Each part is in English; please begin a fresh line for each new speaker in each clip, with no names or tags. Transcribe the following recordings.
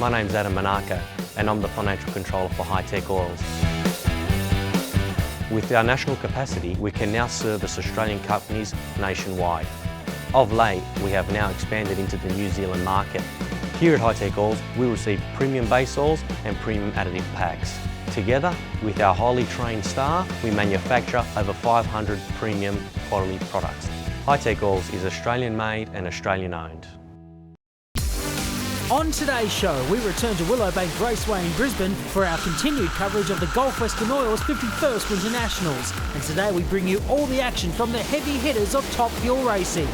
My name's Adam Monaco and I'm the Financial Controller for Hi-Tech Oils. With our national capacity, we can now service Australian companies nationwide. Of late, we have now expanded into the New Zealand market. Here at Hi-Tech Oils, we receive premium base oils and premium additive packs. Together, with our highly trained staff, we manufacture over 500 premium quality products. Hi-Tech Oils is Australian made and Australian owned.
On today's show, we return to Willowbank Raceway in Brisbane for our continued coverage of the Gulf Western Oil's 51st Winternationals. And today we bring you all the action from the heavy hitters of Top Fuel Racing.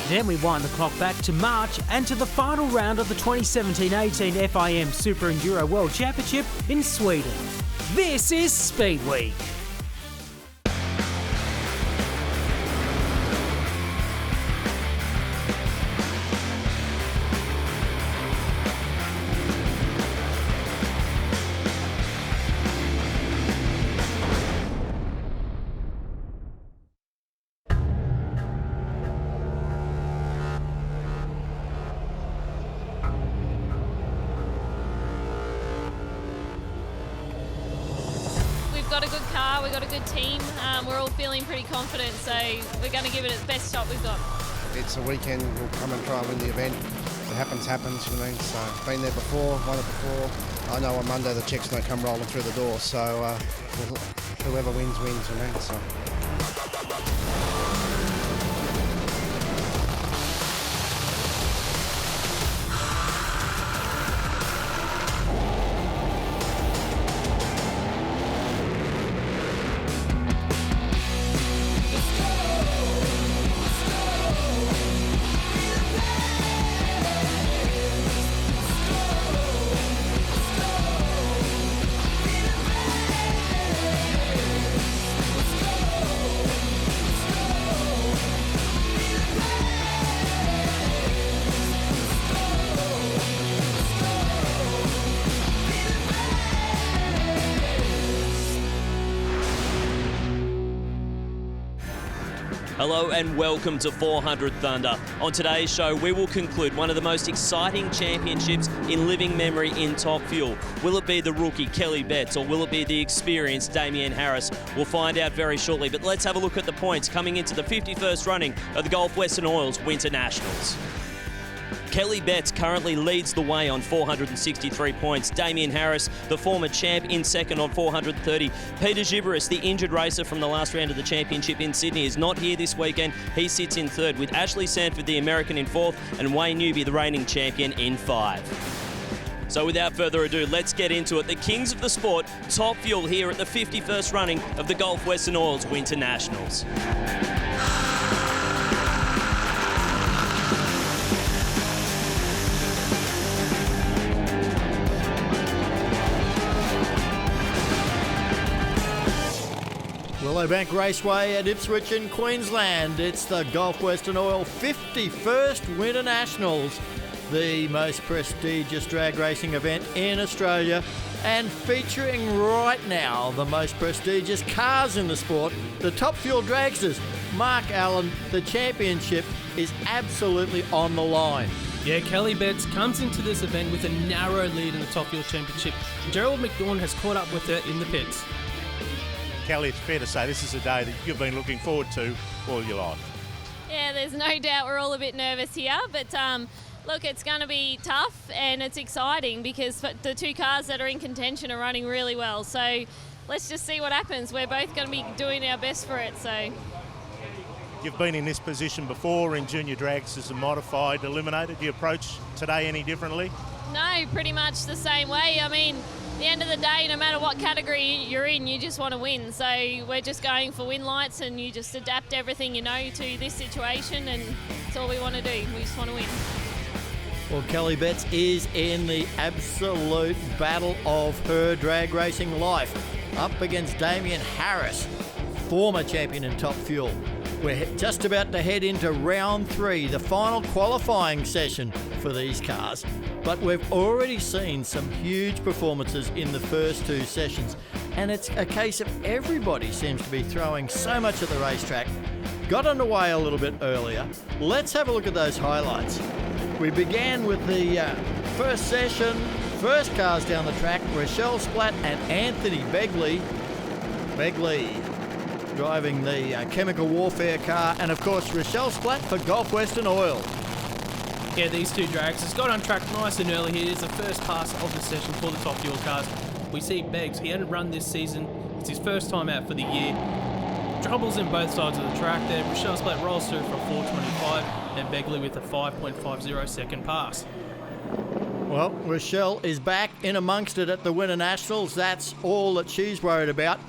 Then we wind the clock back to March and to the final round of the 2017-18 FIM Super Enduro World Championship in Sweden. This is Speedweek.
We've got a good car, we've got a good team, we're all feeling pretty confident, so we're going to give it the best shot we've got. It's
a weekend, we'll come and try and win the event. If it happens, you know what I mean? So, been there before, won it before. I know on Monday the checks don't come rolling through the door, so whoever wins, you know, so.
Hello and welcome to 400 Thunder. On today's show, we will conclude one of the most exciting championships in living memory in Top Fuel. Will it be the rookie Kelly Betts or will it be the experienced Damien Harris? We'll find out very shortly, but let's have a look at the points coming into the 51st running of the Gulf Western Oil's Winternationals. Kelly Betts currently leads the way on 463 points. Damien Harris, the former champ, in second on 430. Peter Giberis, the injured racer from the last round of the championship in Sydney, is not here this weekend. He sits in third, with Ashley Sanford, the American, in fourth, and Wayne Newby, the reigning champion, in 5. So without further ado, let's get into it. The kings of the sport, Top Fuel, here at the 51st running of the Gulf Western Oil's Winternationals.
Willowbank Raceway at Ipswich in Queensland. It's the Gulf Western Oil 51st Winternationals, the most prestigious drag racing event in Australia, and featuring right now the most prestigious cars in the sport, the Top Fuel dragsters. Mark Allen, the championship is absolutely on the line.
Yeah, Kelly Betts comes into this event with a narrow lead in the Top Fuel Championship. Gerald McDorn has caught up with her in the pits.
Kelly, it's fair to say this is a day that you've been looking forward to all your life.
Yeah, there's no doubt we're all a bit nervous here, but look, it's going to be tough and it's exciting because the two cars that are in contention are running really well. So let's just see what happens. We're both going to be doing our best for it. So
you've been in this position before in junior drags as a modified eliminator. Do you approach today any differently?
No, pretty much the same way. I mean, at the end of the day, no matter what category you're in, you just want to win. So we're just going for win lights and you just adapt everything you know to this situation, and that's all we want to do. We just want to win.
Well, Kelly Betts is in the absolute battle of her drag racing life, up against Damien Harris, former champion in Top Fuel. We're just about to head into round 3, the final qualifying session for these cars. But we've already seen some huge performances in the first 2 sessions, and it's a case of everybody seems to be throwing so much at the racetrack. Got underway a little bit earlier. Let's have a look at those highlights. We began with the first session, first cars down the track, Rochelle Splatt and Anthony Begley. Begley driving the chemical warfare car, and of course Rochelle Splatt for Gulf Western Oil.
Yeah, these two drags has got on track nice and early here. It's the first pass of the session for the Top Fuel cars. We see Beggs, he hadn't run this season. It's his first time out for the year. Troubles in both sides of the track there. Rochelle Splatt rolls through for a 4.25 and Begley with a 5.50 second pass.
Well, Rochelle is back in amongst it at the Winter Nationals. That's all that she's worried about.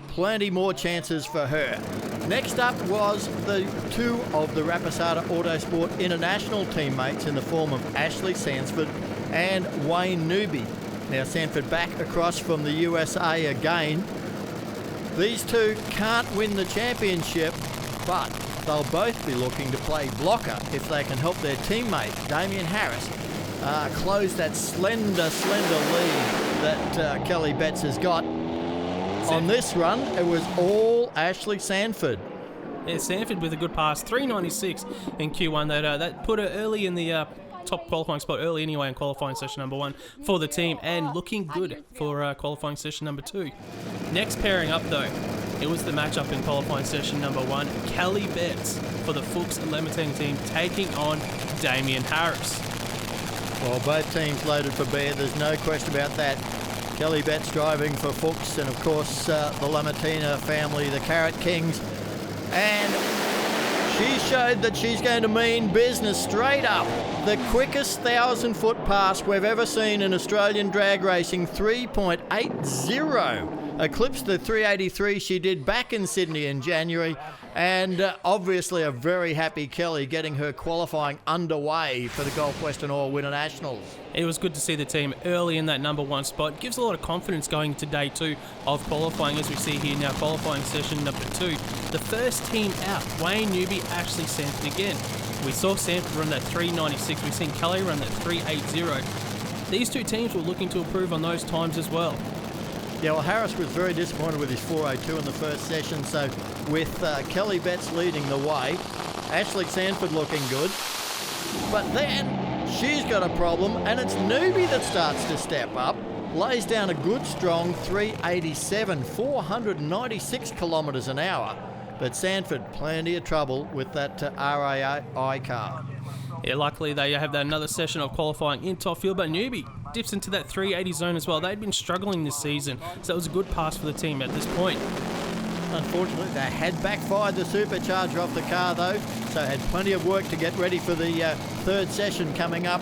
Plenty more chances for her. Next up was the two of the Rapisarda Autosport International teammates in the form of Ashley Sansford and Wayne Newby. Now Sanford back across from the USA again. These two can't win the championship, but they'll both be looking to play blocker if they can help their teammate, Damien Harris, close that slender lead that Kelly Betts has got. On this run, it was all Ashley Sanford.
Yeah, Sanford with a good pass, 3.96 in Q1. That put her early in the top qualifying spot early anyway in qualifying session number 1 for the team, and looking good for qualifying session number 2. Next pairing up though, it was the matchup in qualifying session number 1. Kelly Betts for the Fuchs Lamattina team taking on Damien Harris.
Well, both teams loaded for bear, there's no question about that. Kelly Betts driving for Fuchs, and of course the Lamattina family, the Carrot Kings. And she showed that she's going to mean business straight up. The quickest 1,000-foot pass we've ever seen in Australian drag racing, 3.80. Eclipsed the 3.83 she did back in Sydney in January. And obviously a very happy Kelly getting her qualifying underway for the Gulf Western Oil Winternationals.
It was good to see the team early in that number 1 spot. Gives a lot of confidence going to day 2 of qualifying, as we see here now, qualifying session number 2. The first team out, Wayne Newby, Ashley Sanford again. We saw Sanford run that 3.96. We've seen Kelly run that 3.80. These two teams were looking to improve on those times as well.
Yeah, well, Harris was very disappointed with his 4.02 in the first session, so with Kelly Betts leading the way, Ashley Sanford looking good. But then she's got a problem, and it's Newby that starts to step up, lays down a good strong 3.87, 496 kilometres an hour. But Sanford, plenty of trouble with that RAI car.
Yeah, luckily they have another session of qualifying in Top Fuel, but Newby dips into that 3.80 zone as well. They'd been struggling this season, so it was a good pass for the team at this point.
Unfortunately, they had backfired the supercharger off the car though, so had plenty of work to get ready for the third session coming up.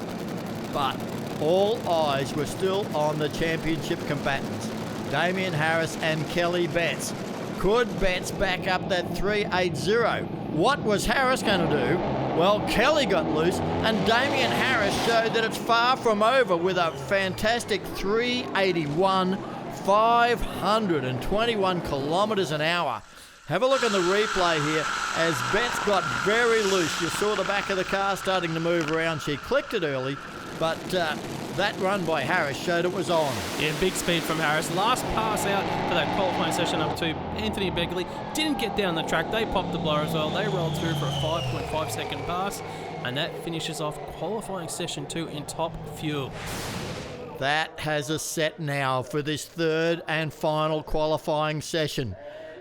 But all eyes were still on the championship combatants, Damien Harris and Kelly Betts. Could Betts back up that 3.80? What was Harris going to do? Well, Kelly got loose, and Damien Harris showed that it's far from over with a fantastic 3.81, 521 kilometres an hour. Have a look on the replay here as Betts got very loose. You saw the back of the car starting to move around. She clicked it early, but that run by Harris showed it was on.
Yeah, big speed from Harris. Last pass out for that qualifying session number 2. Anthony Begley didn't get down the track. They popped the blower as well. They rolled through for a 5.5 second pass, and that finishes off qualifying session 2 in Top Fuel.
That has us set now for this third and final qualifying session.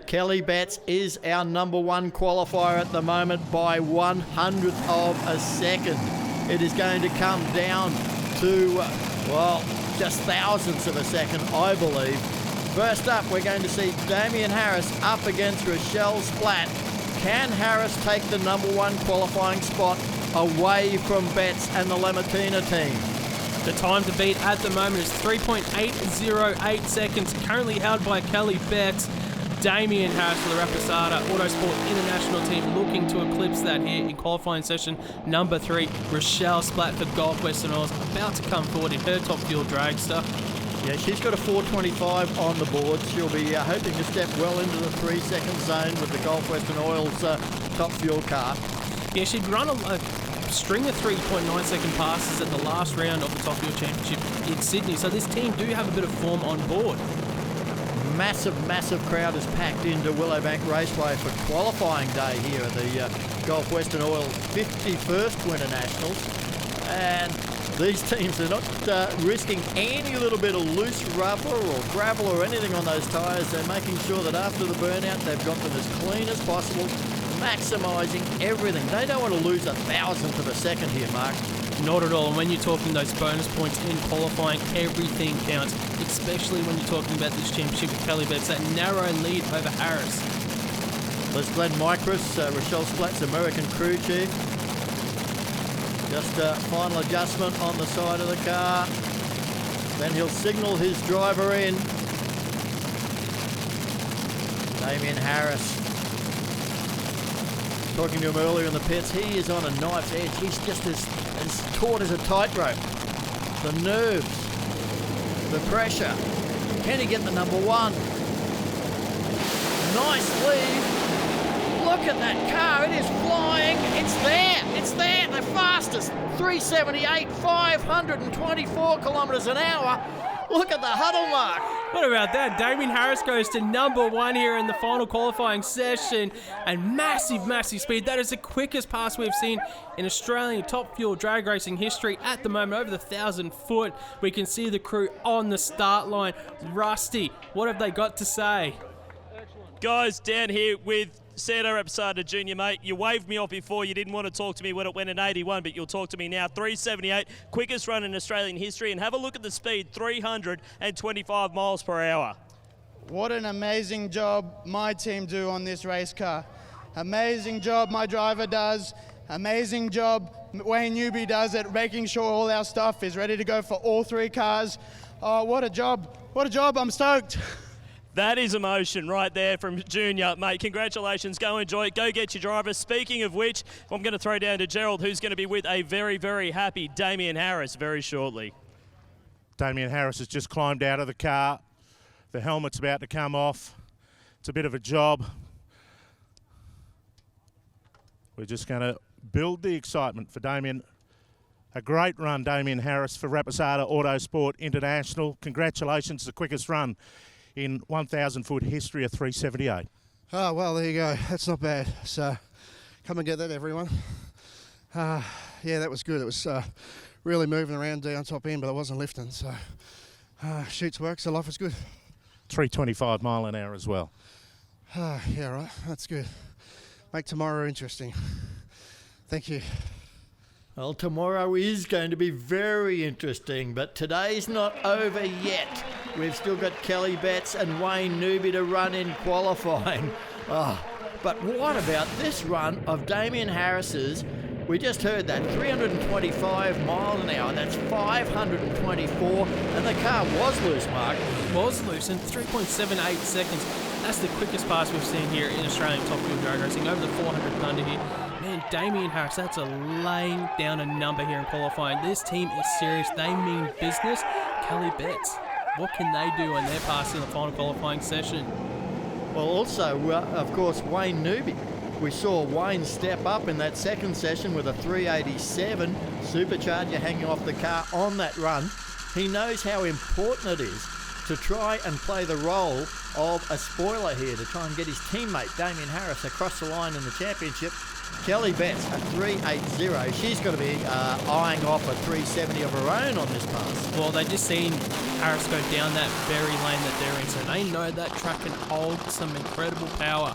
Kelly Betts is our number 1 qualifier at the moment by 100th of a second. It is going to come down to, well, just thousandths of a second, I believe. First up, we're going to see Damien Harris up against Rochelle Splatt. Can Harris take the number 1 qualifying spot away from Betts and the Lamattina team?
The time to beat at the moment is 3.808 seconds, currently held by Kelly Betts. Damien Harris for the Rapisarda Autosport International team looking to eclipse that here in qualifying session number 3. Rochelle Splatt for Gulf Western Oils about to come forward in her Top Fuel dragster.
Yeah, she's got a 4.25 on the board. She'll be hoping to step well into the 3-second zone with the Gulf Western Oils Top Fuel car.
Yeah, she'd run a string of 3.9 second passes at the last round of the Top Fuel Championship in Sydney, so this team do have a bit of form on board.
Massive crowd is packed into Willowbank Raceway for qualifying day here at the Gulf Western Oil 51st Winter Nationals. And these teams are not risking any little bit of loose rubber or gravel or anything on those tyres. They're making sure that after the burnout, they've got them as clean as possible, maximising everything. They don't want to lose 1,000th of a second here, Mark.
Not at all. And when you're talking those bonus points in qualifying, everything counts, especially when you're talking about this championship with Kelly Betts, that narrow lead over Harris.
There's Glenn Micris, Rochelle Splatt's American crew chief. Just a final adjustment on the side of the car. Then he'll signal his driver in. Damien Harris. Talking to him earlier in the pits, he is on a knife's edge. He's just as taut as a tightrope. The nerves, the pressure. Can he get the number one? Nice lead. Look at that car, it is flying. It's there, the fastest. 378, 524 kilometres an hour. Look at the huddle mark.
What about that? Damien Harris goes to number one here in the final qualifying session, and massive speed. That is the quickest pass we've seen in Australian Top Fuel drag racing history at the moment, over the 1,000 foot. We can see the crew on the start line. Rusty, what have they got to say?
Guys, down here with Rapisarda Junior, mate. You waved me off before. You didn't want to talk to me when it went in 81, but you'll talk to me now. 378, quickest run in Australian history. And have a look at the speed, 325 miles per hour.
What an amazing job my team do on this race car. Amazing job my driver does. Amazing job Wayne Newby does at making sure all our stuff is ready to go for all three cars. Oh, what a job. What a job. I'm stoked.
That is emotion right there from Junior, mate. Congratulations. Go enjoy it. Go get your driver. Speaking of which, I'm going to throw down to Gerald, who's going to be with a very, very happy Damien Harris very shortly.
Damien Harris has just climbed out of the car. The helmet's about to come off. It's a bit of a job. We're just going to build the excitement for Damien. A great run, Damien Harris, for Rapisarda Autosport International. Congratulations, the quickest run in 1,000 foot history of 378.
Oh, well, there you go. That's not bad. So come and get that, everyone. Yeah, that was good. It was really moving around down top end, but I wasn't lifting. So shoots work, so life was good.
325 mile an hour as well.
Yeah, right. That's good. Make tomorrow interesting. Thank you.
Well, tomorrow is going to be very interesting, but today's not over yet. We've still got Kelly Betts and Wayne Newby to run in qualifying. But what about this run of Damien Harris's? We just heard that, 325 miles an hour. That's 524, and the car was loose, Mark.
It was loose in 3.78 seconds. That's the quickest pass we've seen here in Australian Top Fuel drag racing, over the 400 thunder here. Man, Damien Harris, that's laying down a number here in qualifying. This team is serious. They mean business. Kelly Betts, what can they do on their pass in the final qualifying session?
Well, also, of course, Wayne Newby. We saw Wayne step up in that second session with a 387 supercharger hanging off the car on that run. He knows how important it is to try and play the role of a spoiler here, to try and get his teammate Damien Harris across the line in the championship. Kelly Betts, a 380. She's going to be eyeing off a 370 of her own on this pass.
Well, they just seen Harris go down that very lane that they're in, so they know that track can hold some incredible power.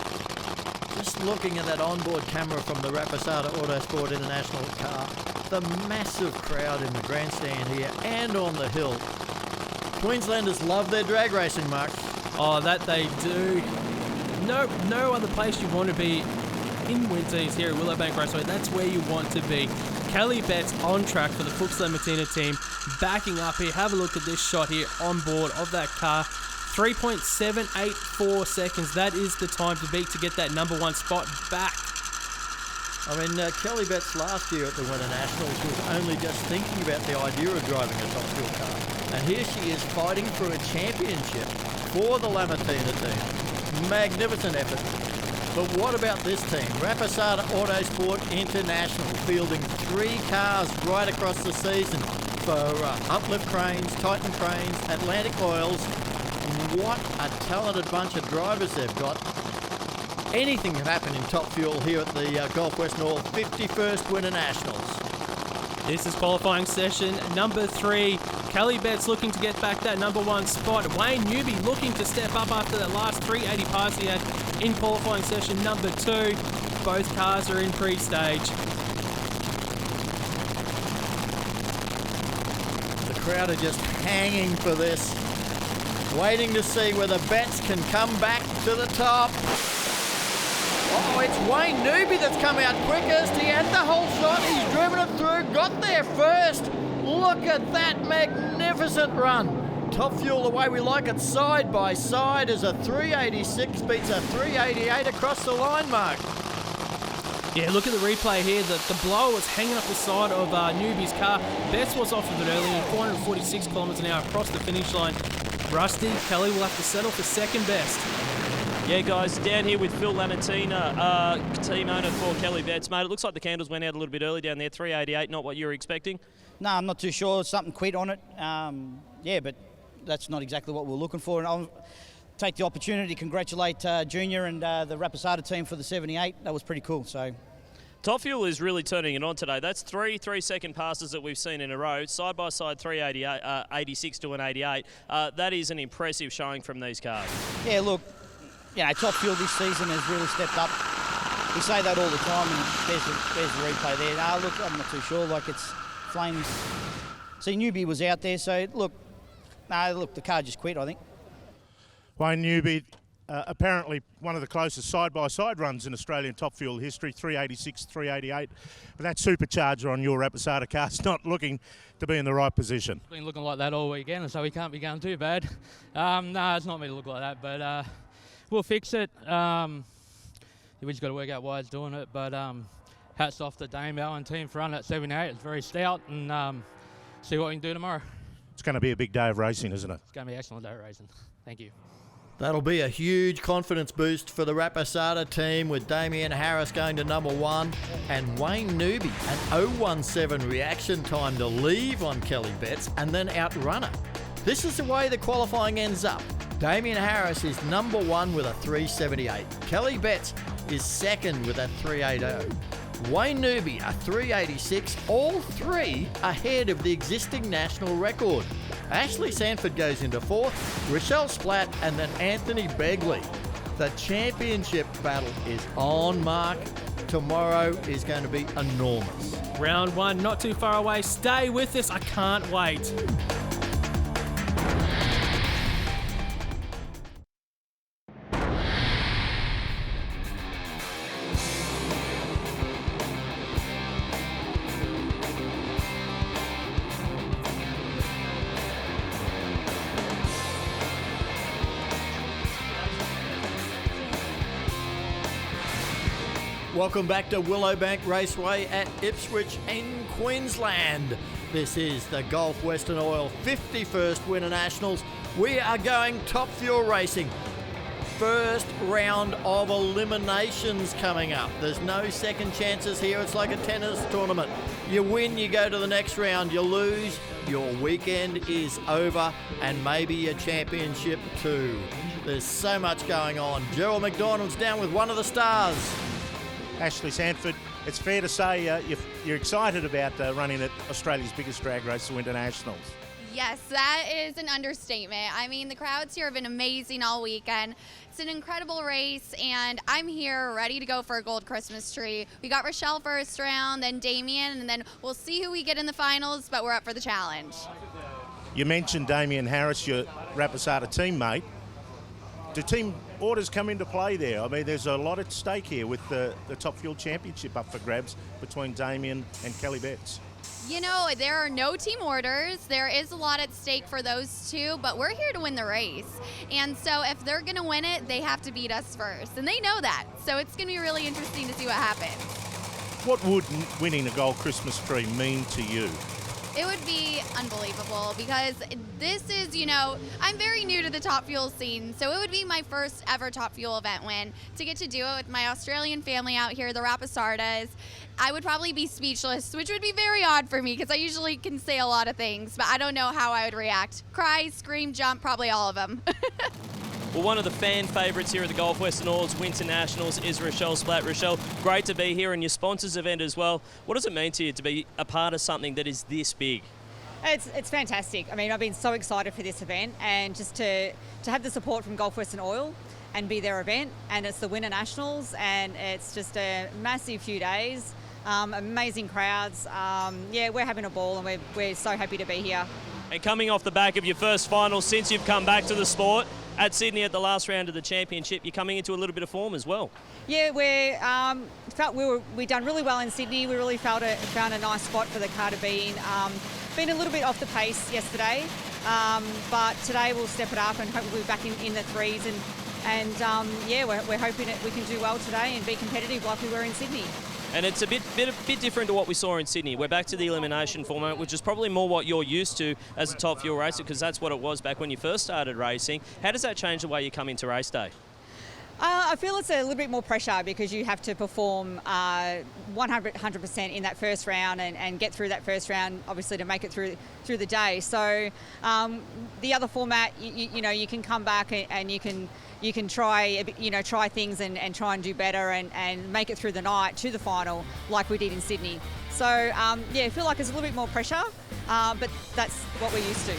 Just looking at that onboard camera from the Rapisarda Autosport International car, the massive crowd in the grandstand here and on the hill. Queenslanders love their drag racing, Mark.
Oh, that they do. No other place you want to be in winter is here at Willowbank Raceway. That's where you want to be. Kelly Betts on track for the Fuchs Lamattina team, backing up here. Have a look at this shot here on board of that car. 3.784 seconds. That is the time to beat to get that number one spot back.
I mean, Kelly Betts last year at the Winter Nationals was only just thinking about the idea of driving a top fuel car. And here she is fighting for a championship for the Lamattina team. Magnificent effort. But what about this team? Rapisarda Autosport International fielding 3 cars right across the season for Uplift Cranes, Titan Cranes, Atlantic Oils. What a talented bunch of drivers they've got. Anything can happen in Top Fuel here at the Gulf Western Oil 51st Winter Nationals.
This is qualifying session number 3. Kelly Betts looking to get back that number 1 spot. Wayne Newby looking to step up after that last 380 pass he had in qualifying session number 2. Both cars are in pre-stage.
The crowd are just hanging for this, waiting to see whether Betts can come back to the top. Oh, it's Wayne Newby that's come out quickest. He had the whole shot. He's driven it through, got there first. Look at that magnificent run. Top Fuel the way we like it, side by side, as a 386 beats a 388 across the line mark.
Yeah, look at the replay here. The blower was hanging off the side of Newby's car. Betts was off of it earlier, 446 kilometres an hour across the finish line. Rusty, Kelly will have to settle for second best.
Yeah, guys, down here with Phil Lamattina, team owner for Kelly Betts. Mate, it looks like the candles went out a little bit early down there, 388, not what you were expecting.
No, I'm not too sure. Something quit on it. Yeah, but that's not exactly what we're looking for. And I'll take the opportunity to congratulate Junior and the Rapisarda team for the 78. That was pretty cool. So,
Top Fuel is really turning it on today. That's 3 3-second passes that we've seen in a row, side by side, 388, 86 to an 88. That is an impressive showing from these cars.
yeah, look, you know, Top Fuel this season has really stepped up. We say that all the time, and there's the replay there. No, look, I'm not too sure. Like, it's Flames. See, Newby was out there, so look, the car just quit, I think.
Wayne Newby, apparently one of the closest side-by-side runs in Australian Top Fuel history, 386, 388. But that supercharger on your Rapisarda car's not looking to be in the right position.
Been looking like that all weekend, so we can't be going too bad. No, it's not me to look like that, but we'll fix it. We just got to work out why it's doing it, but hats off to Damien and team for running at 78. It's very stout, and see what we can do tomorrow.
It's going to be a big day of racing, isn't it?
It's going to be an excellent day of racing. Thank you.
That'll be a huge confidence boost for the Rapisarda team, with Damien Harris going to number 1 and Wayne Newby an 017 reaction time to leave on Kelly Betts and then outrun her. This is the way the qualifying ends up. Damien Harris is number 1 with a 378. Kelly Betts is second with a 380. Wayne Newby a 386, all three ahead of the existing national record. Ashley Sanford goes into 4th, Rochelle Splatt, and then Anthony Begley. The championship battle is on, Mark. Tomorrow is going to be enormous.
Round 1, not too far away. Stay with us. I can't wait.
Welcome back to Willowbank Raceway at Ipswich in Queensland. This is the Gulf Western Oil 51st Winternationals. We are going Top Fuel Racing. First round of eliminations coming up. There's no second chances here. It's like a tennis tournament. You win, you go to the next round. You lose, your weekend is over, and maybe a championship too. There's so much going on. Gerald McDonald's down with one of the stars.
Ashley Sanford, it's fair to say you're excited about running at Australia's biggest drag race, the Winternationals.
Yes, that is an understatement. I mean, the crowds here have been amazing all weekend. It's an incredible race, and I'm here ready to go for a gold Christmas tree. We got Rochelle first round, then Damien, and then we'll see who we get in the finals, but we're up for the challenge.
You mentioned Damien Harris, your Rapisarda teammate. Do team orders come into play there? I mean, there's a lot at stake here with the Top Fuel Championship up for grabs between Damien and Kelly Betts.
You know, there are no team orders. There is a lot at stake for those two, but we're here to win the race. And so if they're going to win it, they have to beat us first. And they know that. So it's going to be really interesting to see what happens.
What would winning a gold Christmas tree mean to you?
It would be unbelievable because this is, you know, I'm very new to the Top Fuel scene, so it would be my first ever Top Fuel event win. To get to do it with my Australian family out here, the Rapisardas, I would probably be speechless, which would be very odd for me because I usually can say a lot of things, but I don't know how I would react. Cry, scream, jump, probably all of them.
Well, one of the fan favourites here at the Gulf Western Oil Winternationals is Rochelle Splatt. Rochelle, great to be here, and your sponsors event as well. What does it mean to you to be a part of something that is this big?
It's fantastic. I mean, I've been so excited for this event, and just to have the support from Gulf Western Oil and be their event, and it's the Winter Nationals, and it's just a massive few days, amazing crowds. Yeah, we're having a ball, and we're so happy to be here.
And coming off the back of your first final since you've come back to the sport at Sydney at the last round of the championship, you're coming into a little bit of form as well.
Yeah, we done really well in Sydney. We really found a nice spot for the car to be in. Been a little bit off the pace yesterday, but today we'll step it up and hopefully we're back in the threes. And yeah, we're hoping that we can do well today and be competitive like we were in Sydney.
And it's a bit different to what we saw in Sydney. We're back to the elimination format, which is probably more what you're used to as a top fuel racer, because that's what it was back when you first started racing. How does that change the way you come into race day?
I feel it's a little bit more pressure because you have to perform 100% in that first round and get through that first round, obviously, to make it through the day. So the other format, you can come back and you can try things and try and do better and make it through the night to the final like we did in Sydney. So yeah, I feel like there's a little bit more pressure, but that's what we're used to.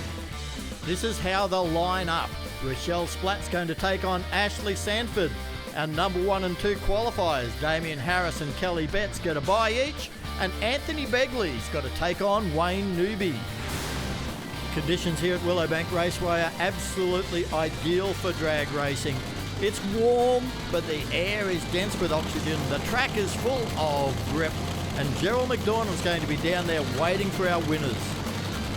This is how they'll line up. Rochelle Splatt's going to take on Ashley Sanford. Our number 1 and 2 qualifiers, Damien Harris and Kelly Betts, get a bye each, and Anthony Begley's got to take on Wayne Newby. Conditions here at Willowbank Raceway are absolutely ideal for drag racing. It's warm, but the air is dense with oxygen. The track is full of grip, and Gerald McDonald's going to be down there waiting for our winners.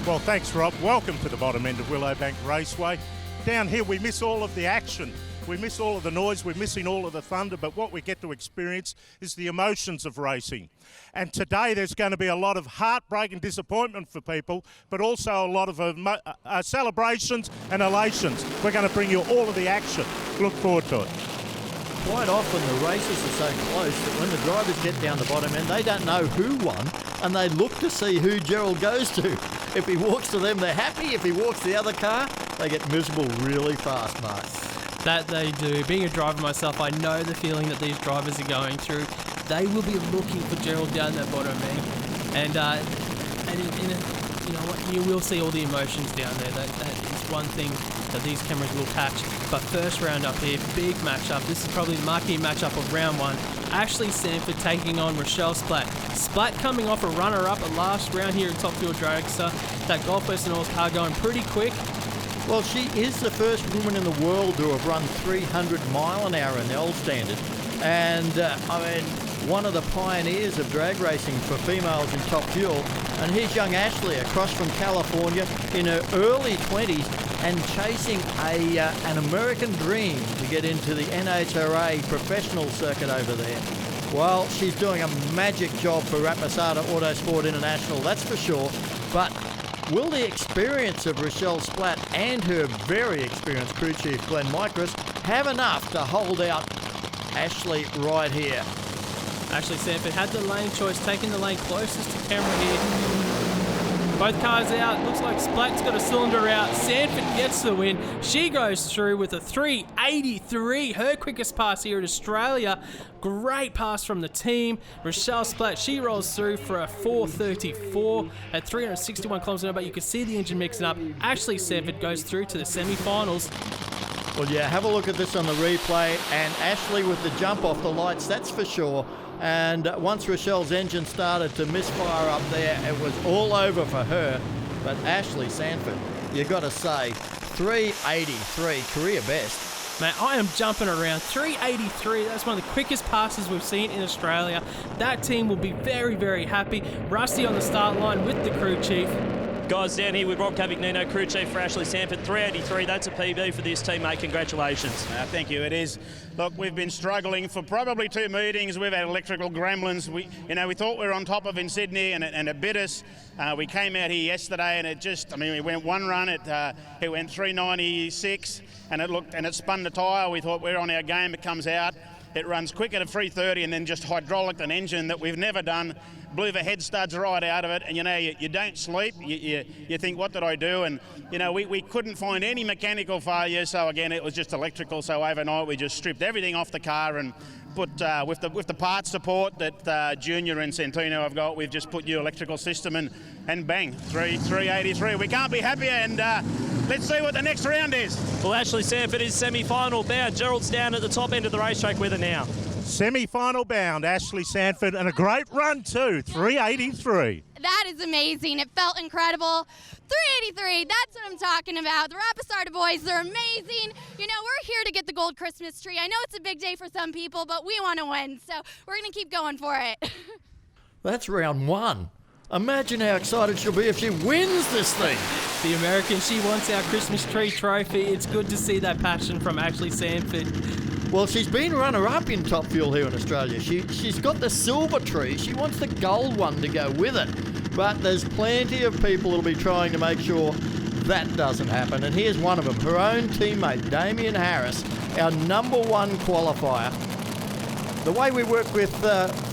Well, thanks, Rob. Welcome to the bottom end of Willowbank Raceway. Down here, we miss all of the action. We miss all of the noise. We're missing all of the thunder. But what we get to experience is the emotions of racing. And today, there's going to be a lot of heartbreak and disappointment for people, but also a lot of celebrations and elations. We're going to bring you all of the action. Look forward to it.
Quite often the races are so close that when the drivers get down the bottom end, they don't know who won, and they look to see who Gerald goes to. If he walks to them, they're happy. If he walks the other car, they get miserable really fast, Mark.
That they do. Being a driver myself, I know the feeling that these drivers are going through. They will be looking for Gerald down that bottom end, and you know what? You will see all the emotions down there. That is one thing that these cameras will catch. But first round up here, big matchup. This is probably the marquee matchup of round 1. Ashley Sanford taking on Rochelle Splatt. Splatt coming off a runner-up at last round here at Top Fuel Dragster. That Gulf Western Oil's car going pretty quick.
Well, she is the first woman in the world to have run 300 mile an hour in the old standard. And, one of the pioneers of drag racing for females in Top Fuel. And here's young Ashley across from California in her early 20s and chasing an American dream to get into the NHRA professional circuit over there. Well, she's doing a magic job for Rapisarda Autosport International, that's for sure. But will the experience of Rochelle Splatt and her very experienced crew chief Glenn Micros have enough to hold out Ashley right here?
Ashley Sanford had the lane choice, taking the lane closest to camera here. Both cars out. Looks like Splatt's got a cylinder out. Sanford gets the win. She goes through with a 3.83, her quickest pass here in Australia. Great pass from the team. Rochelle Splatt, she rolls through for a 4.34 at 361 kilometres an hour, but you can see the engine mixing up. Ashley Sanford goes through to the semi-finals.
Well, yeah, have a look at this on the replay, and Ashley with the jump off the lights, that's for sure. And once Rochelle's engine started to misfire up there, it was all over for her. But Ashley Sanford, you got to say, 3.83, career best.
Man, I am jumping around. 3.83, that's one of the quickest passes we've seen in Australia. That team will be very, very happy. Rusty on the start line with the crew chief.
Guys, down here with Rob Cavagnino, crew chief for Ashley Sanford, 3.83. That's a PB for this team, mate. Congratulations.
Thank you. It is. Look, we've been struggling for probably 2 meetings. We've had electrical gremlins. We thought we were on top of in Sydney, and it bit us. We came out here yesterday, and it just, we went one run. It went 3.96, and it spun the tyre. We thought we're on our game. It comes out. it runs quick at a 330 and then just hydraulic an engine that we've never done. Blew the head studs right out of it, and you don't sleep. You think, what did I do? And we couldn't find any mechanical failure. So again, it was just electrical. So overnight we just stripped everything off the car and put with the parts support that Junior and Santino have got. We've just put new electrical system and bang, 383. We can't be happier, and let's see what the next round is.
Well, Ashley Sanford is semi-final bound. Gerald's down at the top end of the racetrack with her now.
Semi-final bound, Ashley Sanford, and a great run too, 383.
That is amazing. It felt incredible. 383, that's what I'm talking about. The Rapisarda boys, they're amazing. We're here to get the gold Christmas tree. I know it's a big day for some people, but we want to win, so we're going to keep going for it.
That's round one. Imagine how excited she'll be if she wins this thing.
The American, she wants our Christmas tree trophy. It's good to see that passion from Ashley Sanford.
Well, she's been runner-up in Top Fuel here in Australia. She's got the silver tree. She wants the gold one to go with it. But there's plenty of people who'll be trying to make sure that doesn't happen. And here's one of them, her own teammate, Damien Harris, our #1 qualifier. The way we work with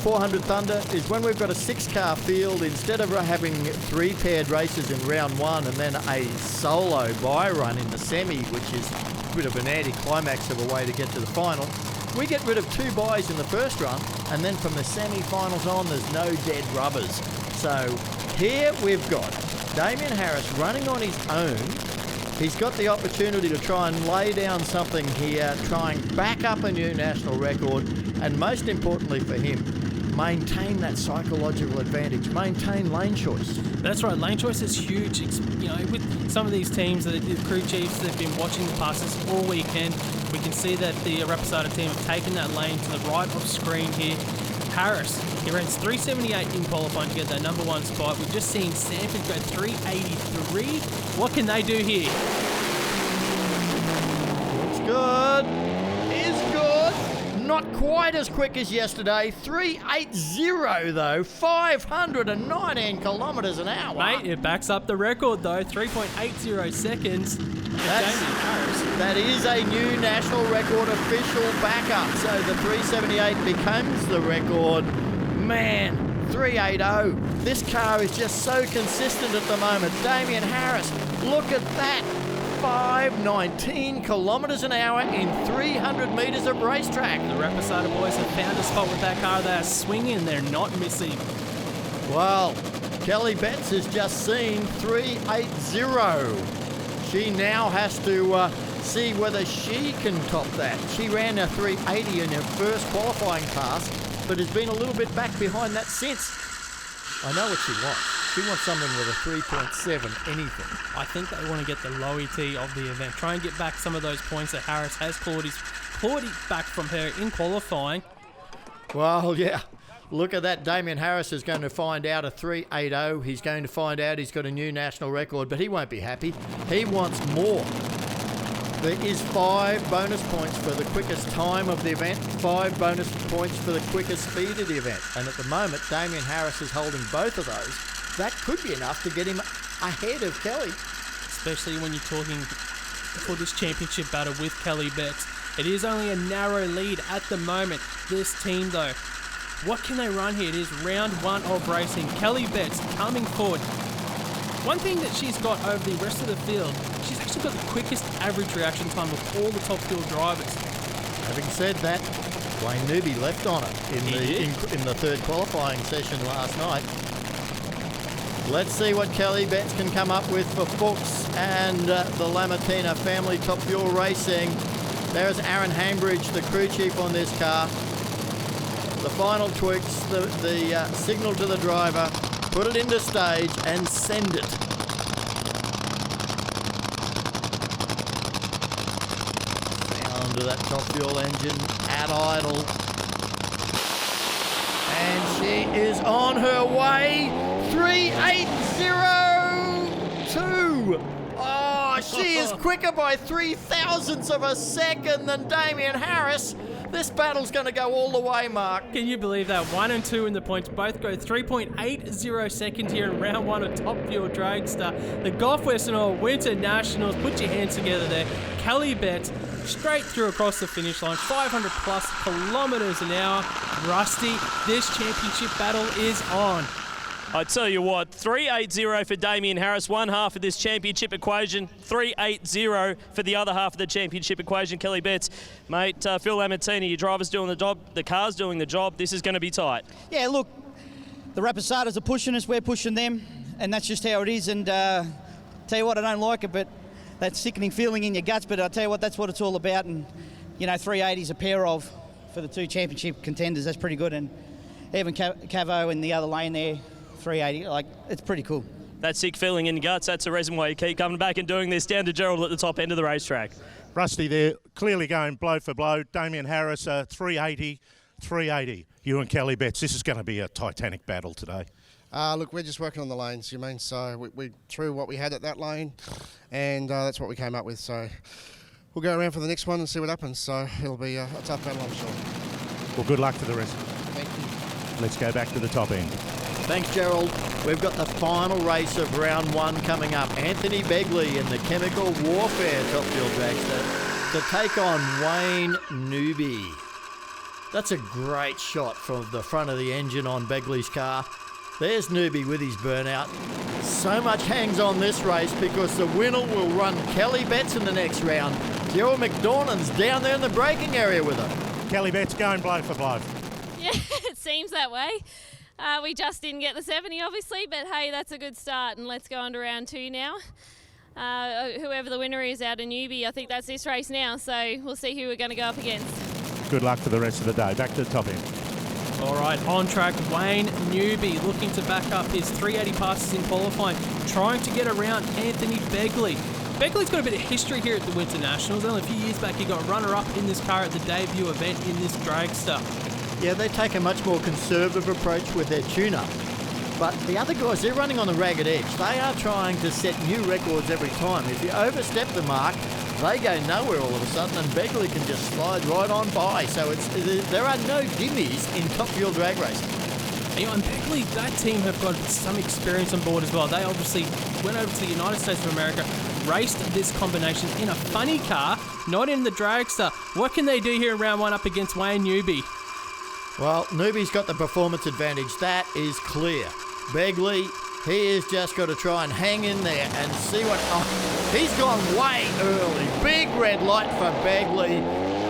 400 Thunder is when we've got a 6-car field, instead of having 3 paired races in round 1 and then a solo bye run in the semi, which is a bit of an anti-climax of a way to get to the final, we get rid of 2 byes in the first run, and then from the semi-finals on, there's no dead rubbers. So here we've got Damien Harris running on his own. He's got the opportunity to try and lay down something here, try and back up a new national record, and most importantly for him, maintain that psychological advantage, maintain lane choice.
That's right, lane choice is huge. With some of these teams, the crew chiefs that have been watching the passes all weekend, we can see that the Rapisarda team have taken that lane to the right of screen here. Harris, he runs 378 in qualifying to get that #1 spot. We've just seen Sanford go 383. What can they do here?
It's good. It's good. Not quite as quick as yesterday. 380 though. 519 kilometres an hour.
Mate, it backs up the record though. 3.80 seconds.
That is a new national record official backup. So the 378 becomes the record. Man, 380. This car is just so consistent at the moment. Damien Harris, look at that. 519 kilometres an hour in 300 metres of racetrack.
The Rapisarda boys have found a spot with that car. They are swinging. They're not missing.
Well, Kelly Betts has just seen 380. She now has to see whether she can top that. She ran a 380 in her first qualifying pass, but has been a little bit back behind that since. I know what she wants. She wants something with a 3.7 anything.
I think they want to get the low ET of the event. Try and get back some of those points that Harris has clawed it back from her in qualifying.
Well, yeah. Look at that. Damien Harris is going to find out a 380. He's going to find out he's got a new national record, but he won't be happy. He wants more. There is 5 bonus points for the quickest time of the event, 5 bonus points for the quickest speed of the event. And at the moment, Damien Harris is holding both of those. That could be enough to get him ahead of Kelly.
Especially when you're talking for this championship battle with Kelly Betts. It is only a narrow lead at the moment. This team, though, what can they run here? It is round 1 of racing. Kelly Betts coming forward. One thing that she's got over the rest of the field, she's actually got the quickest average reaction time of all the top field drivers.
Having said that, Wayne Newby left on it in the third qualifying session last night. Let's see what Kelly Betts can come up with for Fuchs and the Lamattina family Top Fuel Racing. There's Aaron Hambridge, the crew chief on this car. The final tweaks, the signal to the driver, put it into stage and send it. Down to that Top Fuel engine at idle. And she is on her way. 3.802. Oh, she is quicker by 0.003 of a second than Damien Harris. This battle's going to go all the way, Mark.
Can you believe that? 1 and 2 in the points. Both go 3.80 seconds here in round 1 of Top Fuel Dragster. The Gulf Western Oil Winternationals. Put your hands together there. Kelly Betts, straight through across the finish line, 500 plus kilometres an hour. Rusty, this championship battle is on.
I tell you what, 380 for Damien Harris, one half of this championship equation, 380 for the other half of the championship equation. Kelly Betts, mate, Phil Lamattina, your driver's doing the job, the car's doing the job. This is going to be tight.
Yeah, look, the Rapisardas are pushing us, we're pushing them, and that's just how it is. And tell you what, I don't like it, but that sickening feeling in your guts, but I tell you what, that's what it's all about. And, 380 is a pair of for the two championship contenders. That's pretty good. And even Cavo in the other lane there, 380, it's pretty cool.
That sick feeling in your guts, that's the reason why you keep coming back and doing this. Down to Gerald at the top end of the racetrack.
Rusty there, clearly going blow for blow. Damien Harris, 380, 380. You and Kelly Betts, this is going to be a titanic battle today.
Look, we're just working on the lanes, so we threw what we had at that lane, and that's what we came up with. So we'll go around for the next one and see what happens. So it'll be a tough battle, I'm sure.
Well, good luck to the rest.
Thank you.
Let's go back to the top end.
Thanks, Gerald. We've got the final race of round one coming up. Anthony Begley in the Chemical Warfare Top Fuel Dragster to take on Wayne Newby. That's a great shot from the front of the engine on Begley's car. There's Newby with his burnout. So much hangs on this race because the winner will run Kelly Betts in the next round. Gerald McDornand's down there in the braking area with her.
Kelly Betts going blow for blow.
Yeah, it seems that way. We just didn't get the 70, obviously, but hey, that's a good start, and let's go on to round two now. Whoever the winner is out of Newby, I think that's this race now, so we'll see who we're going to go up against.
Good luck for the rest of the day. Back to the top end.
All right, on track, Wayne Newby looking to back up his 380 passes in qualifying, trying to get around Anthony Begley. Begley's got a bit of history here at the Winternationals. Only a few years back, he got runner-up in this car at the debut event in this dragster.
Yeah, they take a much more conservative approach with their tune-up. But the other guys, they're running on the ragged edge. They are trying to set new records every time. If you overstep the mark, they go nowhere all of a sudden, and Begley can just slide right on by. So there are no gimmies in Top Fuel drag racing.
And Begley, that team have got some experience on board as well. They obviously went over to the United States of America, raced this combination in a funny car, not in the dragster. What can they do here in round one up against Wayne Newby?
Well, Newby's got the performance advantage. That is clear. Begley, he has just got to try and hang in there and see what... Oh, he's gone way early. Big red light for Begley.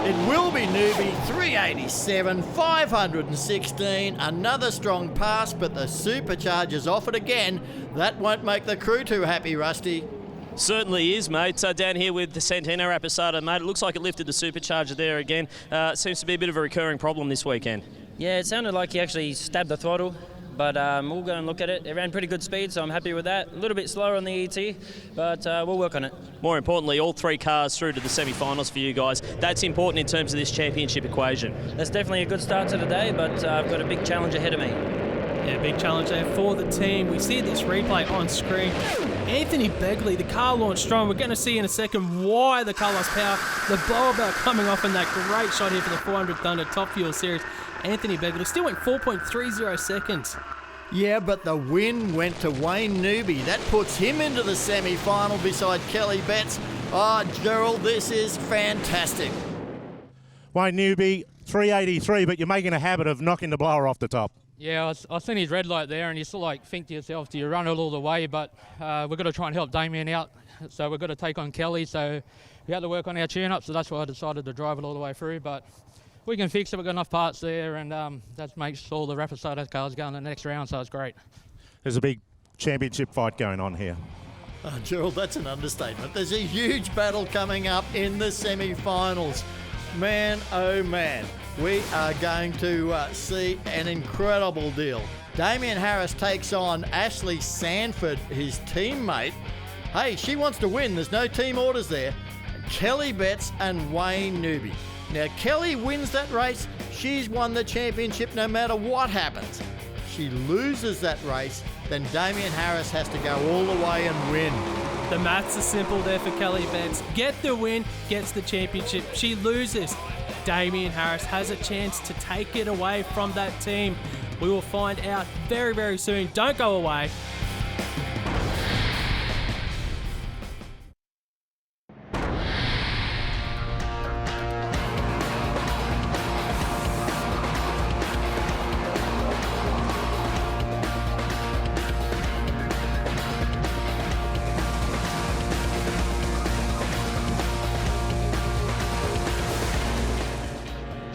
It will be Newby, 387, 516. Another strong pass, but the supercharger's off it again. That won't make the crew too happy, Rusty.
Certainly is, mate. Down here with the Santino Rapisarda, mate, it looks like it lifted the supercharger there again. Seems to be a bit of a recurring problem this weekend.
Yeah, it sounded like he actually stabbed the throttle, but we'll go and look at it. It ran pretty good speed, so I'm happy with that. A little bit slower on the ET, but we'll work on it.
More importantly, all three cars through to the semi-finals for you guys. That's important in terms of this championship equation.
That's definitely a good start to the day, but I've got a big challenge ahead of me.
Yeah, big challenge there for the team. We see this replay on screen. Anthony Begley, the car launched strong. We're going to see in a second why the car lost power. The blowout coming off in that great shot here for the 400 Thunder Top Fuel Series. Anthony Begley still went 4.30 seconds.
Yeah, but the win went to Wayne Newby. That puts him into the semi-final beside Kelly Betts. Oh, Gerald, this is fantastic.
Wayne Newby, 383, but you're making a habit of knocking the blower off the top.
Yeah, I seen his red light there, and you sort of think to yourself, do you run it all the way? But we've got to try and help Damien out, so we've got to take on Kelly. So we had to work on our tune-up, so that's why I decided to drive it all the way through. But we can fix it. We've got enough parts there, and that makes all the Rapisarda cars go in the next round, so it's great.
There's a big championship fight going on here.
Oh, Gerald, that's an understatement. There's a huge battle coming up in the semi-finals. Man, oh man, we are going to see an incredible deal. Damien Harris takes on Ashley Sanford, his teammate. Hey, she wants to win. There's no team orders there. Kelly Betts and Wayne Newby. Now, Kelly wins that race. She's won the championship no matter what happens. She loses that race, then Damien Harris has to go all the way and win.
The maths are simple there for Kelly Betts. Get the win, gets the championship. She loses. Damien Harris has a chance to take it away from that team. We will find out very, very soon. Don't go away.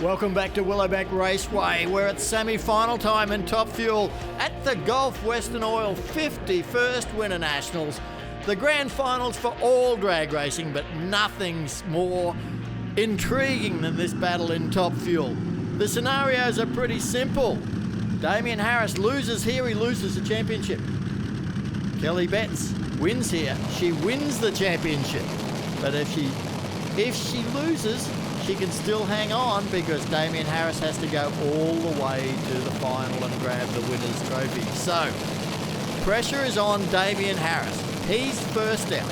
Welcome back to Willowbank Raceway. We're at semi-final time in Top Fuel at the Gulf Western Oil 51st Winternationals. The grand finals for all drag racing, but nothing's more intriguing than this battle in Top Fuel. The scenarios are pretty simple. Damien Harris loses here, he loses the championship. Kelly Betts wins here, she wins the championship. But if she loses, she can still hang on because Damien Harris has to go all the way to the final and grab the winner's trophy. So, pressure is on Damien Harris. He's first out.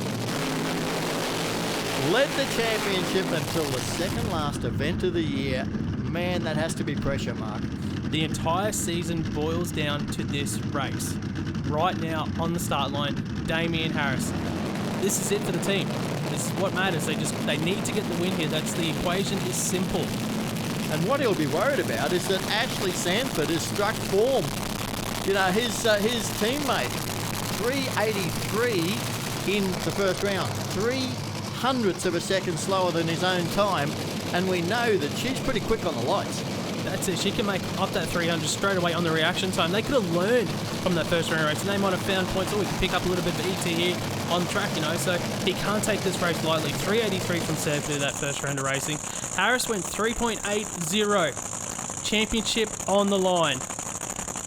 Led the championship until the second last event of the year. Man, that has to be pressure, Mark.
The entire season boils down to this race. Right now, on the start line, Damien Harris. This is it for the team. This is what matters. They need to get the win here. That's the equation is simple.
And what he'll be worried about is that Ashley Sanford has struck form. You know, his teammate, 383 in the first round, 0.03 of a second slower than his own time, and we know that she's pretty quick on the lights.
That's it. She can make up that 300 straight away on the reaction time. They could have learned from that first round race, and they might have found points. Oh, we can pick up a little bit of ET here on track, you know. So he can't take this race lightly. 383 from Sanford that first round of racing. Harris went 3.80. Championship on the line.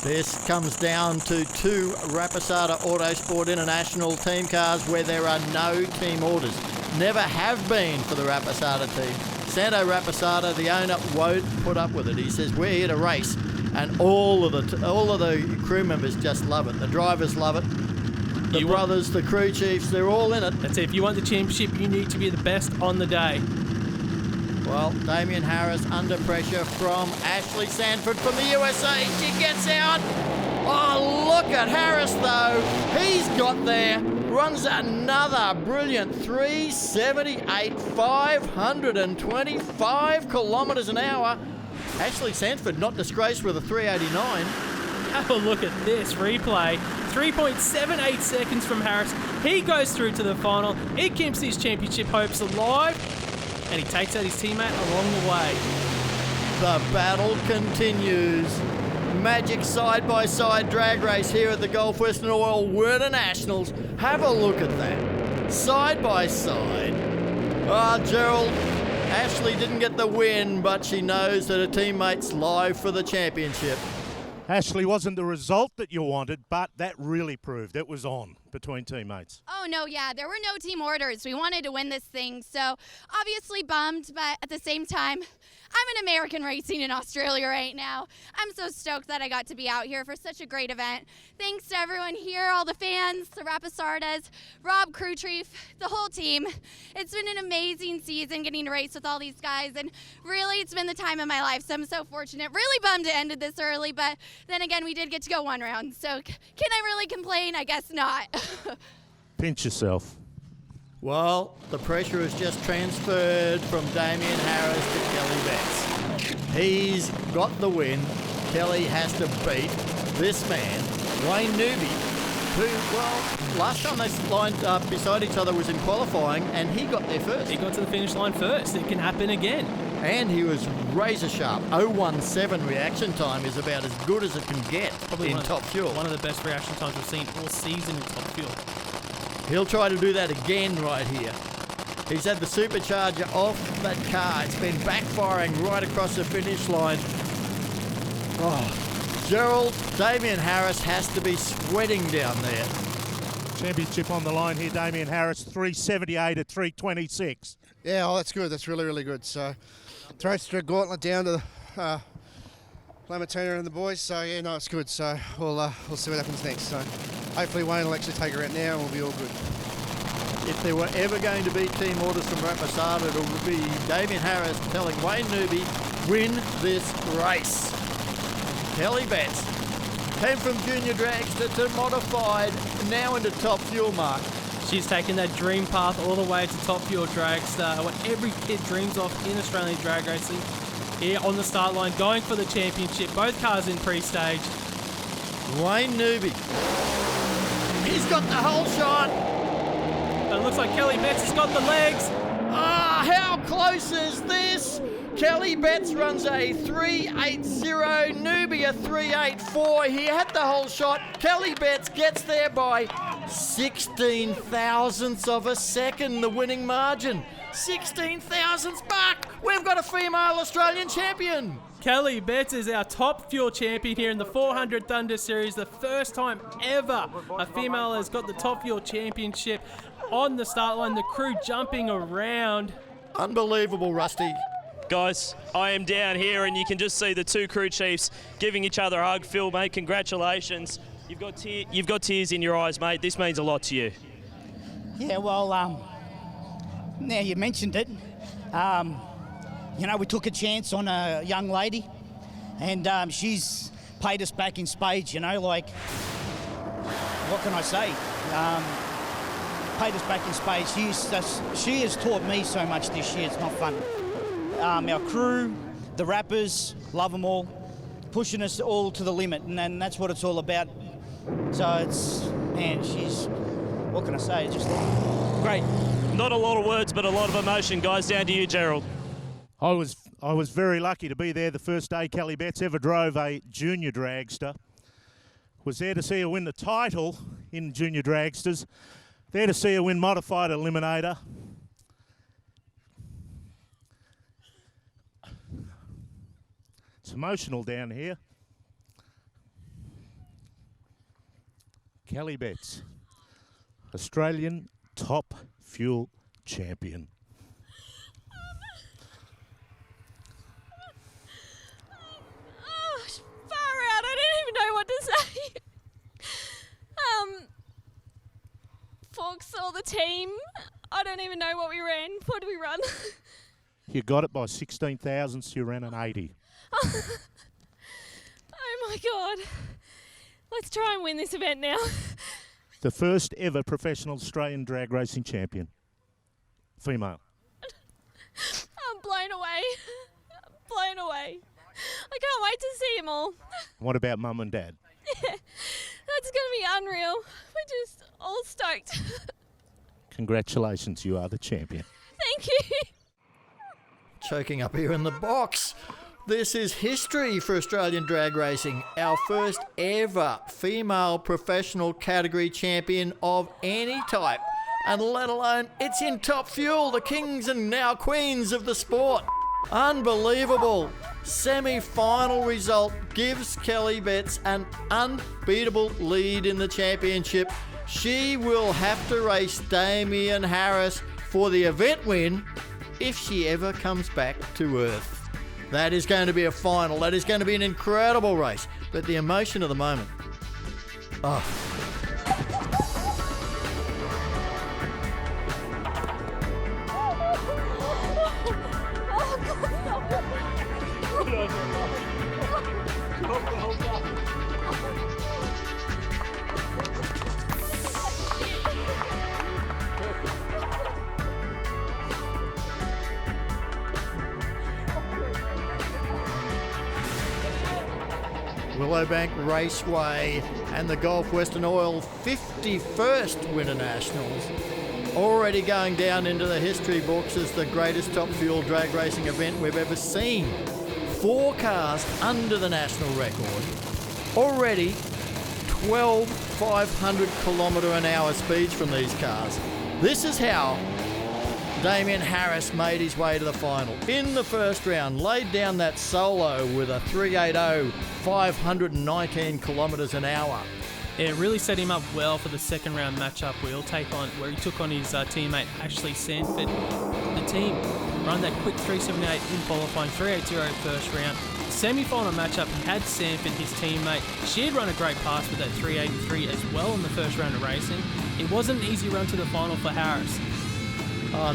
This comes down to two Rapisarda Autosport International team cars where there are no team orders. Never have been for the Rapisarda team. Santo Rapisarda, the owner, won't put up with it. He says, we're here to race. And all of the crew members just love it. The drivers love it. The brothers, the crew chiefs, they're all in it.
That's it. If you want the championship, you need to be the best on the day.
Well, Damien Harris under pressure from Ashley Sanford from the USA. She gets out. Oh, look at Harris, though. He's got there. Runs another brilliant 378, 525 kilometres an hour. Ashley Sanford not disgraced with a 389.
Have a look at this replay. 3.78 seconds from Harris. He goes through to the final. He keeps his championship hopes alive. And he takes out his teammate along the way.
The battle continues. Magic side-by-side drag race here at the Gulf Western Oil Winternationals. Have a look at that. Side-by-side. Gerald, Ashley didn't get the win, but she knows that her teammate's live for the championship.
Ashley, wasn't the result that you wanted, but that really proved it was on between teammates.
Oh, no, yeah. There were no team orders. We wanted to win this thing, so obviously bummed, but at the same time, I'm in American racing in Australia right now. I'm so stoked that I got to be out here for such a great event. Thanks to everyone here, all the fans, the Rapisardas, Rob Crewchief, the whole team. It's been an amazing season getting to race with all these guys, and really it's been the time of my life, so I'm so fortunate. Really bummed it ended this early, but then again, we did get to go one round, so can I really complain? I guess not.
Pinch yourself.
Well, the pressure has just transferred from Damien Harris to Kelly Betts. He's got the win. Kelly has to beat this man, Wayne Newby, who, well, last time they lined up beside each other was in qualifying, and he got there first.
He got to the finish line first. It can happen again.
And he was razor sharp. 0.17 reaction time is about as good as it can get
Probably
in Top Fuel.
One of the best reaction times we've seen all season in Top Fuel.
He'll try to do that again right here. He's had the supercharger off that car. It's been backfiring right across the finish line. Oh, Gerald, Damien Harris has to be sweating down there.
Championship on the line here, Damien Harris, 378 at 326.
Yeah, oh, that's good. That's really, really good. So, throws the gauntlet down to Lamattina and the boys. So, yeah, no, it's good. So, we'll see what happens next. So, hopefully Wayne will actually take her out now and we'll be all good.
If there were ever going to be team orders from Rapisarda, it would be Damien Harris telling Wayne Newby, win this race. Kelly Betts came from junior drags to modified, now into Top Fuel, Mark.
She's taken that dream path all the way to Top Fuel Dragster, what every kid dreams of in Australian drag racing. Here on the start line, going for the championship, both cars in pre-stage.
Wayne Newby. He's got the whole shot.
It looks like Kelly Betts has got the legs.
Ah, how close is this? Kelly Betts runs a 3.80, Newbie a 3.84. He had the whole shot. Kelly Betts gets there by 16 thousandths of a second, the winning margin. 16 thousandths, Mark! We've got a female Australian champion.
Kelly Betts is our Top Fuel champion here in the 400 Thunder Series. The first time ever a female has got the Top Fuel championship on the start line. The crew jumping around.
Unbelievable, Rusty.
Guys, I am down here and you can just see the two crew chiefs giving each other a hug. Phil, mate, congratulations. You've got tears in your eyes, mate. This means a lot to you.
Yeah, well, now you mentioned it. You know, we took a chance on a young lady and she's paid us back in spades, you know, like, what can I say? Paid us back in spades. She has taught me so much this year, it's not fun. Our crew, the rappers, love them all, pushing us all to the limit, and that's what it's all about. So it's, man, what can I say, just great.
Not a lot of words, but a lot of emotion, guys. Down to you, Gerald.
I was very lucky to be there the first day Kelly Betts ever drove a junior dragster. Was there to see her win the title in junior dragsters. There to see her win modified eliminator. It's emotional down here. Kelly Betts, Australian Top Fuel champion.
Oh, far out. I don't even know what to say. Fox, all the team. I don't even know what we ran. What did we run?
You got it by 16 thousandths. You ran an 80.
Oh my God. Let's try and win this event now.
The first ever professional Australian drag racing champion. Female.
I'm blown away. Blown away. I can't wait to see them all.
What about mum and dad?
Yeah, that's going to be unreal. We're just all stoked.
Congratulations, you are the champion.
Thank you.
Choking up here in the box. This is history for Australian drag racing. Our first ever female professional category champion of any type. And let alone it's in Top Fuel, the kings and now queens of the sport. Unbelievable. Semi-final result gives Kelly Betts an unbeatable lead in the championship. She will have to race Damien Harris for the event win if she ever comes back to earth. That is going to be a final. That is going to be an incredible race. But the emotion of the moment. Oh. Willowbank Raceway and the Gulf Western Oil 51st Winternationals, already going down into the history books as the greatest Top Fuel drag racing event we've ever seen. 4 cars under the national record, already 12 500 km/h speeds from these cars. This is how Damien Harris made his way to the final. In the first round, laid down that solo with a 380, 519 km/h.
It really set him up well for the second round matchup where he took on his teammate Ashley Sanford. The team run that quick 378 in qualifying, 380 first round. Semi-final matchup, he had Sanford, his teammate. She had run a great pass with that 383 as well in the first round of racing. It wasn't an easy run to the final for Harris.
Oh,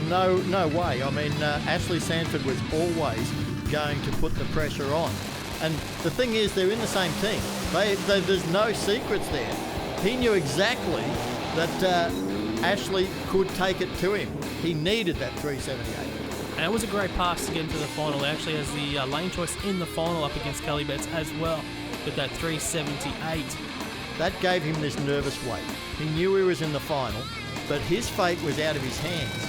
no way. I mean, Ashley Sanford was always going to put the pressure on. And the thing is, they're in the same team. There's no secrets there. He knew exactly that Ashley could take it to him. He needed that 378.
And it was a great pass to get into the final. He actually has the lane choice in the final up against Kelly Betts as well with that 378.
That gave him this nervous weight. He knew he was in the final, but his fate was out of his hands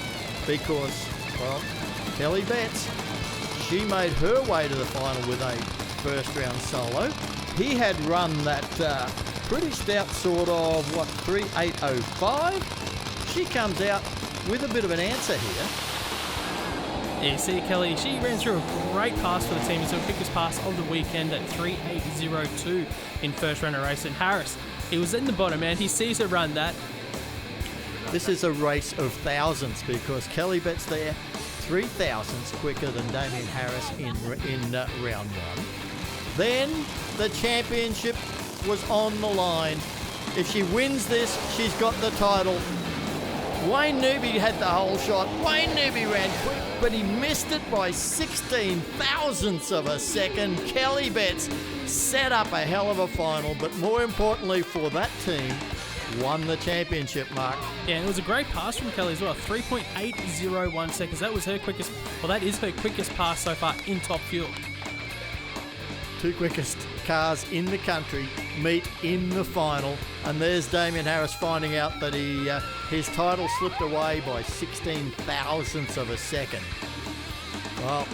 because, well, Kelly Betts, She made her way to the final with a first round solo. He had run that pretty stout sort of, 3:8:05. She comes out with a bit of an answer here.
Yeah, you see Kelly, she ran through a great pass for the team. It's her quickest pass of the weekend at 3:8:02 in first round of race. And Harris, he was in the bottom, and he sees her run that.
This is a race of thousands because Kelly Betts there 3/1000ths quicker than Damien Harris in round one. Then the championship was on the line. If she wins this, she's got the title. Wayne Newby had the whole shot. Wayne Newby ran quick, but he missed it by 16,000ths of a second. Kelly Betts set up a hell of a final, but more importantly for that team, won the championship, Mark.
Yeah, and it was a great pass from Kelly as well. 3.801 seconds. That was her quickest. Well, that is her quickest pass so far in Top Fuel.
Two quickest cars in the country meet in the final, and there's Damien Harris finding out that his title slipped away by 16,000ths of a second. Well,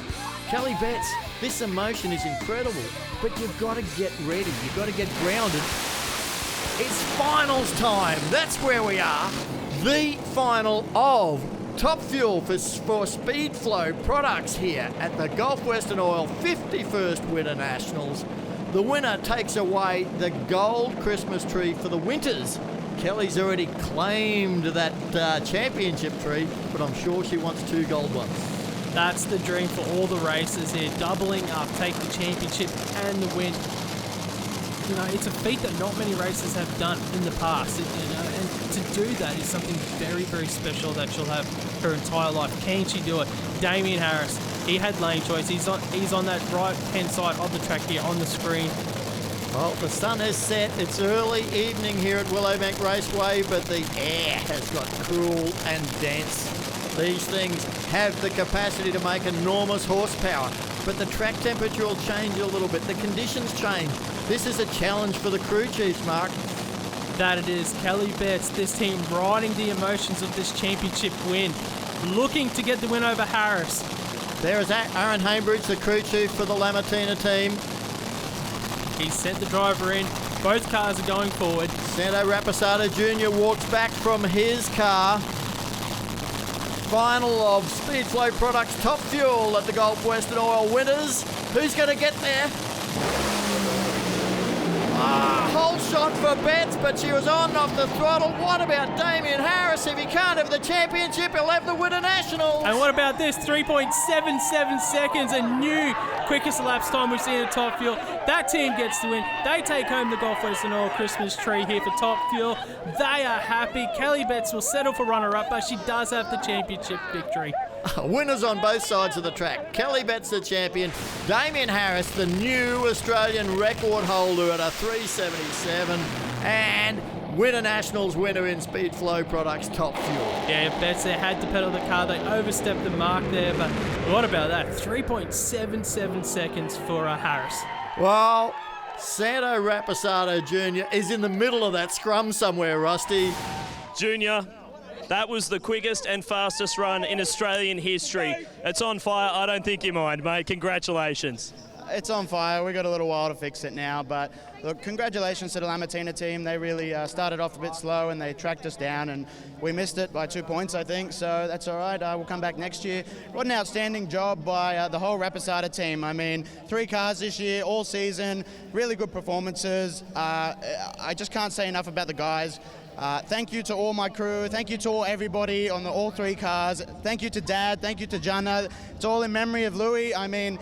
Kelly Betts, this emotion is incredible, but you've got to get ready. You've got to get grounded. It's finals time. That's where we are. The final of Top Fuel for Speedflow products here at the Gulf Western Oil 51st Winternationals. The winner takes away the gold Christmas tree for the Winters. Kelly's already claimed that championship tree, but I'm sure she wants 2 gold ones.
That's the dream for all the racers here. Doubling up, take the championship and the win. You know, it's a feat that not many racers have done in the past. And to do that is something very, very special that she'll have her entire life. Can she do it? Damien Harris, he had lane choice. He's on that right-hand side of the track here on the screen.
Well, the sun has set. It's early evening here at Willowbank Raceway, but the air has got cool and dense. These things have the capacity to make enormous horsepower, but the track temperature will change a little bit. The conditions change. This is a challenge for the crew chiefs, Mark.
That it is. Kelly Betts, this team riding the emotions of this championship win, looking to get the win over Harris.
There is Aaron Hambridge, the crew chief for the Lamattina team.
He sent the driver in. Both cars are going forward.
Santo Rapisarda Jr. walks back from his car. Final of Speedflow Products Top Fuel at the Gulf Western Oil Winters. Who's going to get there? Whole shot for Betts, but she was on off the throttle. What about Damien Harris? If he can't have the championship, he'll have the Winternationals.
And what about this? 3.77 seconds, a new quickest elapsed time we've seen at Top Fuel. That team gets the win. They take home the Gulf Western Oil Christmas tree here for Top Fuel. They are happy. Kelly Betts will settle for runner-up, but she does have the championship victory.
Winners on both sides of the track. Kelly Betts the champion. Damien Harris, the new Australian record holder at a 377. And Winternationals winner in Speedflow Products Top Fuel.
Yeah, Betts there had to pedal the car. They overstepped the mark there, but what about that? 3.77 seconds for Harris.
Well, Santo Rapisarda Jr. is in the middle of that scrum somewhere, Rusty.
Junior, that was the quickest and fastest run in Australian history. It's on fire. I don't think you mind, mate. Congratulations.
It's on fire. We've got a little while to fix it now, but look, congratulations to the Lamattina team. They really started off a bit slow and they tracked us down, and we missed it by 2 points, I think, so that's all right. We'll come back next year. What an outstanding job by the whole Rapisarda team. I mean, 3 cars this year, all season, really good performances. I just can't say enough about the guys. Thank you to all my crew. Thank you to everybody on all 3 cars. Thank you to Dad. Thank you to Jana. It's all in memory of Louis. I mean,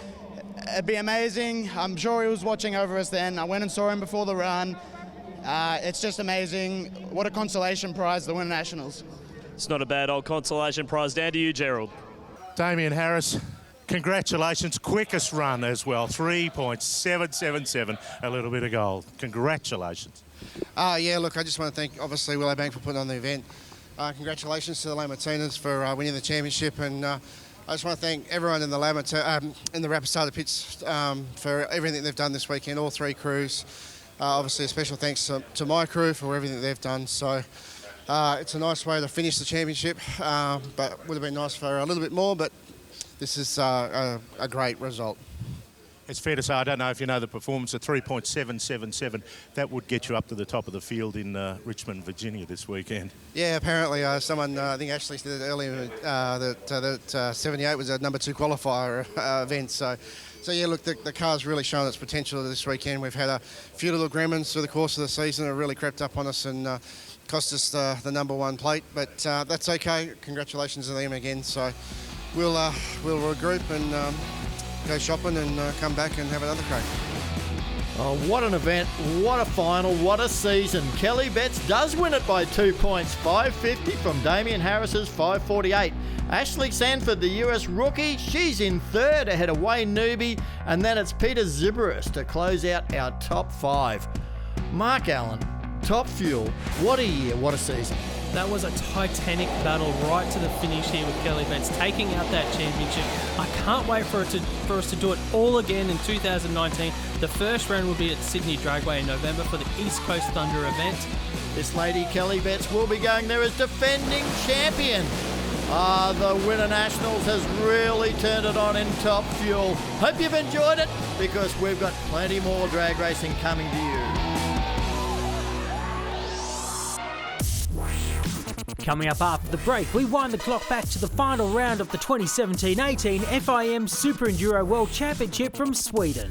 it'd be amazing. I'm sure he was watching over us then. I went and saw him before the run. It's just amazing. What a consolation prize, the Winternationals.
It's not a bad old consolation prize. Down to you, Gerald.
Damien Harris, congratulations. Quickest run as well, 3.777, a little bit of gold. Congratulations.
Yeah, look, I just want to thank, obviously, Willowbank for putting on the event. Congratulations to the Lamattinas for winning the championship, and I just want to thank everyone in the Rapisarda pits for everything they've done this weekend, all 3 crews. Obviously, a special thanks to my crew for everything they've done. So it's a nice way to finish the championship, but would have been nice for a little bit more, but this is a great result.
It's fair to say, I don't know if you know the performance, of 3.777. That would get you up to the top of the field in Richmond, Virginia this weekend.
Yeah, apparently someone, I think Ashley said earlier that 78 was a number 2 qualifier event. So yeah, look, the car's really shown its potential this weekend. We've had a few little gremlins through the course of the season that really crept up on us and cost us the number 1 plate. But that's okay. Congratulations to them again. So we'll regroup and go shopping and come back and have another crack.
Oh, what an event, what a final, what a season. Kelly Betts does win it by 2 points, 550 from Damien Harris's 548. Ashley Sanford, the US rookie, she's in third ahead of Wayne Newby, and then it's Peter Ziberus to close out our top 5. Mark Allen, Top Fuel, what a year, what a season.
That was a titanic battle right to the finish here with Kelly Betts taking out that championship. I can't wait for us to do it all again in 2019. The first round will be at Sydney Dragway in November for the East Coast Thunder event.
This lady, Kelly Betts, will be going there as defending champion. The Winternationals has really turned it on in Top Fuel. Hope you've enjoyed it, because we've got plenty more drag racing coming to you.
Coming up after the break, we wind the clock back to the final round of the 2017-18 FIM Super Enduro World Championship from Sweden.